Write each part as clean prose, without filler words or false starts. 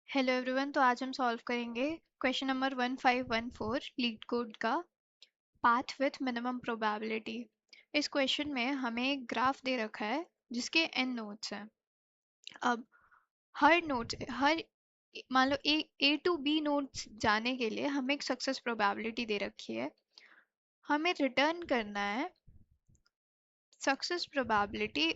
Hello everyone. तो आज हम सॉल्व करेंगे क्वेश्चन नंबर 1514 लीड कोड का पाथ विथ मिनिमम प्रोबेबिलिटी। इस क्वेश्चन में हमें एक ग्राफ दे रखा है जिसके n नोड्स हैं। अब हर नोड हर मान लो ए टू बी नोड्स जाने के लिए हमें एक सक्सेस प्रोबेबिलिटी दे रखी है। हमें रिटर्न करना है सक्सेस प्रोबेबिलिटी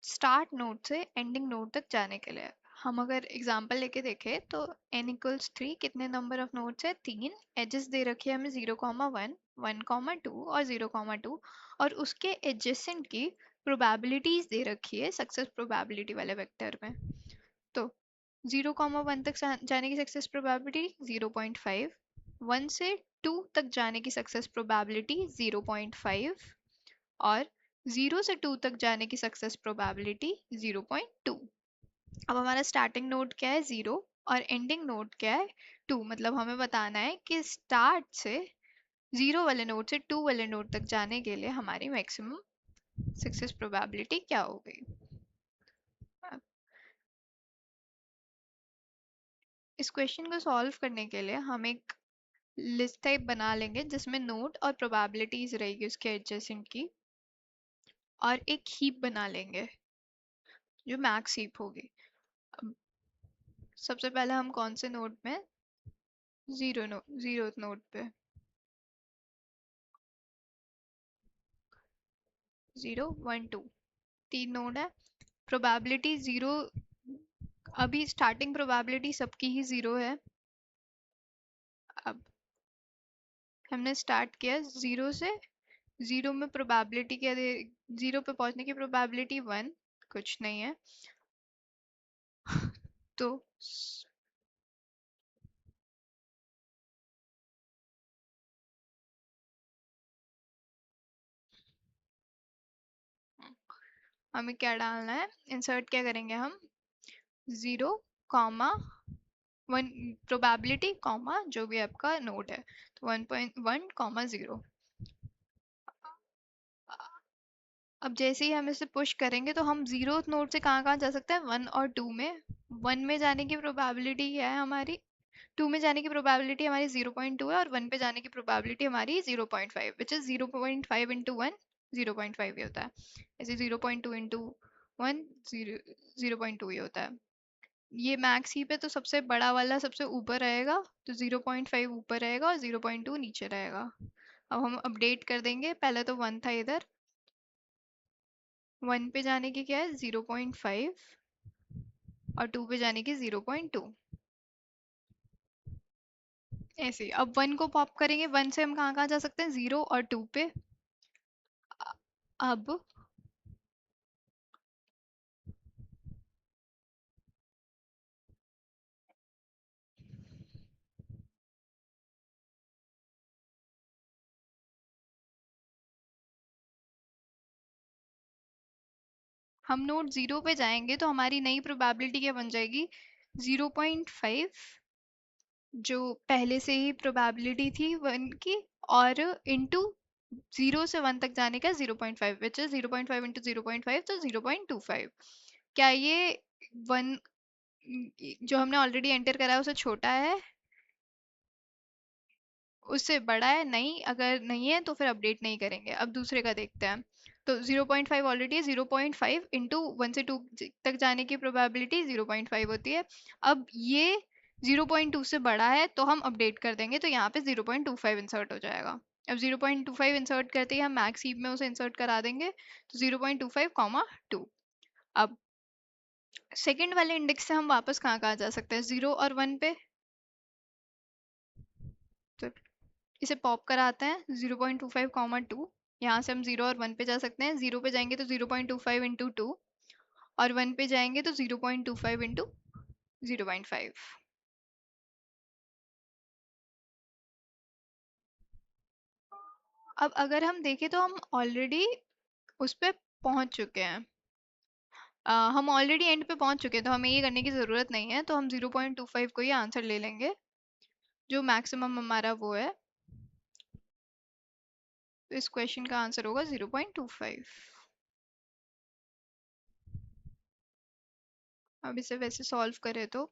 स्टार्ट नोड से एंडिंग नोड तक जाने के लिए। हम अगर एग्जांपल लेके देखें तो n इक्वल्स 3, कितने नंबर ऑफ नोड्स है? 3 एजेस दे रखे हैं हमें 0,1, 1,2 और 0,2 और उसके एडजेसेंट की प्रोबेबिलिटीज दे रखी है सक्सेस प्रोबेबिलिटी वाले वेक्टर में। तो 0,1 तक जाने की सक्सेस प्रोबेबिलिटी 0.5, 1 से 2 तक जाने की सक्सेस प्रोबेबिलिटी 0.5 और 0 से 2 तक जाने की सक्सेस प्रोबेबिलिटी 0.2। अब हमारा स्टार्टिंग नोड क्या है? 0 और एंडिंग नोड क्या है? 2। मतलब हमें बताना है कि स्टार्ट से 0 वाले नोड से 2 वाले नोड तक जाने के लिए हमारी मैक्सिमम सक्सेस प्रोबेबिलिटी क्या होगी। अब इस क्वेश्चन को सॉल्व करने के लिए हम एक लिस्ट टाइप बना लेंगे जिसमें नोड और प्रोबेबिलिटीज रहेगी उसके एडजेसेंट की, और एक हीप बना लेंगे जो मैक्स हीप होगी। अब सबसे पहले हम कौन से नोड में? जीरो नोड पे 0, 1, 2 तीन नोड है। प्रोबेबिलिटी जीरो, अभी स्टार्टिंग प्रोबेबिलिटी सबकी ही जीरो है। अब हमने स्टार्ट किया जीरो से, जीरो में प्रोबेबिलिटी क्या दे? जीरो पे पहुंचने की प्रोबेबिलिटी 1, कुछ नहीं है। तो हमें क्या डालना है? इंसर्ट क्या करेंगे हम? 0, कॉमा 1 प्रोबेबिलिटी कॉमा जो भी आपका नोड है, तो 1.1 कॉमा 0। अब जैसे ही हम इसे पुश करेंगे तो हम जीरो नोड से कहाँ कहाँ जा सकते हैं? 1 और 2 में। 1 में जाने की प्रोबेबिलिटी क्या है हमारी? 2 में जाने की प्रोबेबिलिटी हमारी 0.2 है और 1 पे जाने की प्रोबेबिलिटी हमारी 0.5, विच इज 0.5 इंटू 1 0.5 ही होता है। ऐसे 0.2 इंटू 1 0.2 ही होता है। ये मैक्स ही पे तो सबसे बड़ा वाला सबसे ऊपर रहेगा, तो 0.5 ऊपर रहेगा और 0.2 नीचे रहेगा। अब हम अपडेट कर देंगे। पहले तो 1 था इधर, 1 पे जाने की क्या है? 0.5 और 2 पे जाने की 0.2। ऐसे ही अब 1 को पॉप करेंगे। 1 से हम कहाँ कहाँ जा सकते हैं? 0 और 2 पे। अब हम नोड 0 पे जाएंगे तो हमारी नई प्रोबेबिलिटी क्या बन जाएगी? 0.5, जो पहले से ही प्रोबेबिलिटी थी 1 की, और इंटू 0 से 1 तक जाने का 0.5, विच इज 0.5 इंटू 0.5, तो 0.25। क्या ये 1 जो हमने ऑलरेडी एंटर करा है उससे छोटा है? उससे बड़ा है? नहीं। अगर नहीं है तो फिर अपडेट नहीं करेंगे। अब दूसरे का देखते हैं। तो 0.5 ऑलरेडी है। 0.5 इंटू 1 से 2 तक जाने की प्रोबेबिलिटी 0.5 होती है। अब ये 0.2 से बड़ा है तो हम अपडेट कर देंगे, तो यहाँ पे 0.25 इंसर्ट हो जाएगा। अब 0.25 इंसर्ट करते ही हम मैक्स हीप में उसे इंसर्ट करा देंगे, तो 0.25 कॉमा 2। अब सेकंड वाले इंडेक्स से हम वापस कहाँ कहाँ जा सकते हैं? 0 और 1 पे। तो इसे पॉप कराते हैं 0.25 कॉमा 2। यहाँ से हम 0 और 1 पे जा सकते हैं। 0 पे जाएंगे तो 0.25 इंटू 2 और 1 पे जाएंगे तो 0.25 इंटू 0.5। अब अगर हम देखें तो हम ऑलरेडी उस पे पहुंच चुके हैं। हम ऑलरेडी एंड पे पहुंच चुके हैं, तो हमें ये करने की ज़रूरत नहीं है। तो हम 0.25 को ही आंसर ले लेंगे, जो मैक्सिमम हमारा वो है। तो इस क्वेश्चन का आंसर होगा 0.25। अब इसे वैसे सॉल्व करें तो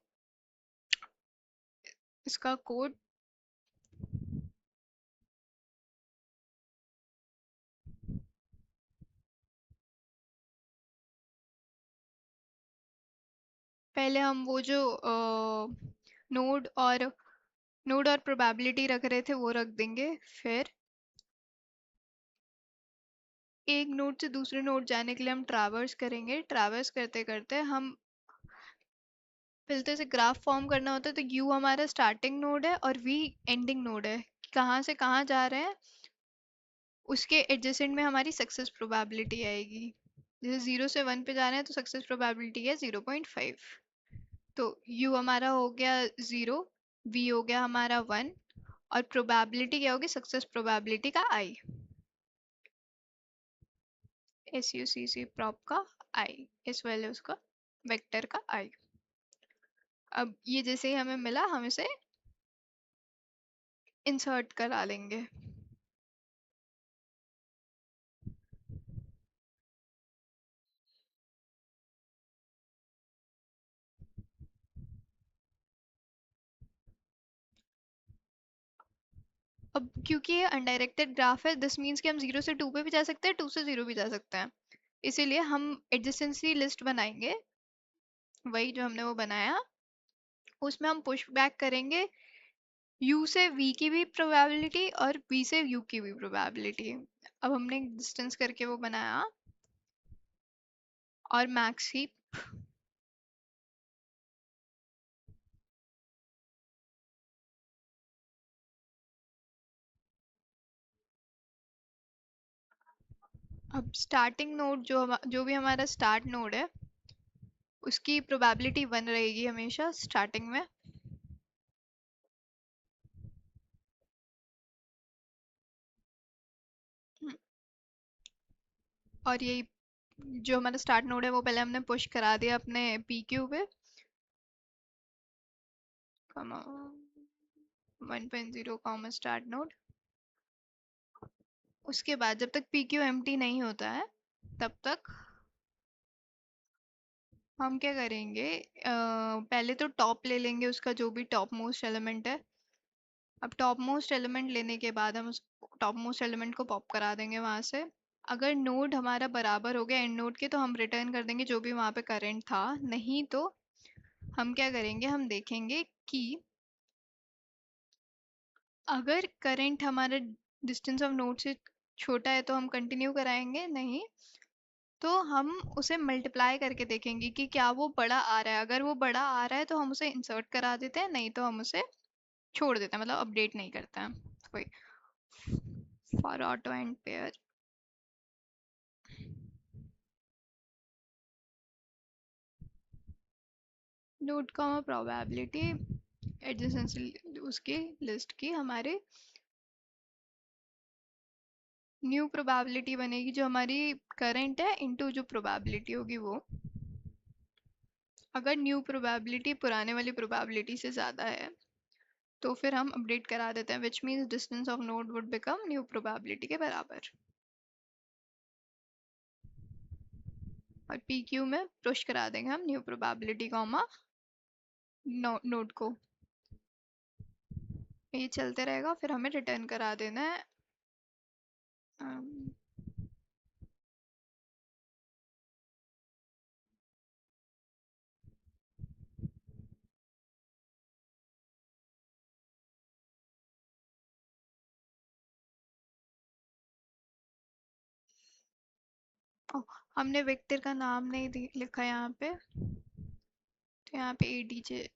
इसका कोड पहले हम वो जो नोड और प्रोबेबिलिटी रख रहे थे वो रख देंगे। फिर एक नोड से दूसरे नोड जाने के लिए हम ट्रैवर्स करेंगे। ट्रैवर्स करते करते हम फिर से ग्राफ फॉर्म करना होता है, तो यू हमारा स्टार्टिंग नोड है और वी एंडिंग नोड है। कहाँ से कहाँ जा रहे हैं उसके एडजेसेंट में हमारी सक्सेस प्रोबेबिलिटी आएगी। जैसे 0 से 1 पे जा रहे हैं तो सक्सेस प्रोबेबिलिटी है 0.5। तो u हमारा हो गया 0, v हो गया हमारा 1, और प्रोबेबिलिटी क्या होगी, सक्सेस प्रोबेबिलिटी का i, succ prop का i, इस वैल्यूज का वेक्टर का i। अब ये जैसे ही हमें मिला हम इसे इंसर्ट करा लेंगे। अब क्योंकि ये अनडायरेक्टेड ग्राफ है, दिस मीन्स कि हम 0 से 2 पे भी जा सकते हैं, 2 से 0 भी जा सकते हैं। इसीलिए हम एडजेसेंसी लिस्ट बनाएंगे, वही जो हमने वो बनाया, उसमें हम पुश बैक करेंगे u से v की भी प्रोबेबिलिटी और v से u की भी प्रोबेबिलिटी। अब हमने डिस्टेंस करके वो बनाया और मैक्स ही। अब स्टार्टिंग नोड जो भी हमारा स्टार्ट नोड है उसकी प्रोबेबिलिटी 1 रहेगी हमेशा स्टार्टिंग में। हम्म, और यही जो हमारा स्टार्ट नोड है वो पहले हमने पुश करा दिया अपने पी क्यू पे, 1.0 कॉमा स्टार्ट नोड। उसके बाद जब तक पी क्यू एम्प्टी नहीं होता है तब तक हम क्या करेंगे, पहले तो टॉप ले लेंगे उसका जो भी टॉप मोस्ट एलिमेंट है। अब टॉप मोस्ट एलिमेंट लेने के बाद हम उस टॉप मोस्ट एलिमेंट को पॉप करा देंगे वहां से। अगर नोड हमारा बराबर हो गया एंड नोड के तो हम रिटर्न कर देंगे जो भी वहां पे करंट था। नहीं तो हम क्या करेंगे, हम देखेंगे कि अगर करंट हमारा डिस्टेंस ऑफ नोड से छोटा है तो हम कंटिन्यू कराएंगे, नहीं तो हम उसे मल्टीप्लाई करके देखेंगे कि क्या वो बड़ा आ रहा है। अगर वो बड़ा आ रहा है तो हम उसे इंसर्ट करा देते हैं, नहीं तो हम उसे छोड़ देते हैं, मतलब अपडेट नहीं करते हैं कोई। For auto and pair node comma probability adjacency उसकी लिस्ट की हमारे न्यू प्रोबेबिलिटी बनेगी जो हमारी करंट है इनटू जो प्रोबेबिलिटी होगी वो। अगर न्यू प्रोबेबिलिटी पुराने वाली प्रोबेबिलिटी से ज़्यादा है तो फिर हम अपडेट करा देते हैं, which means distance of node would become new probability के बराबर। और पी क्यू में पुश करा देंगे हम न्यू प्रोबेबिलिटी कॉमा नोड को। ये चलते रहेगा, फिर हमें रिटर्न करा देना है। अम, ओ, हमने वेक्टर का नाम नहीं लिखा यहाँ पे, तो यहाँ पे ADJ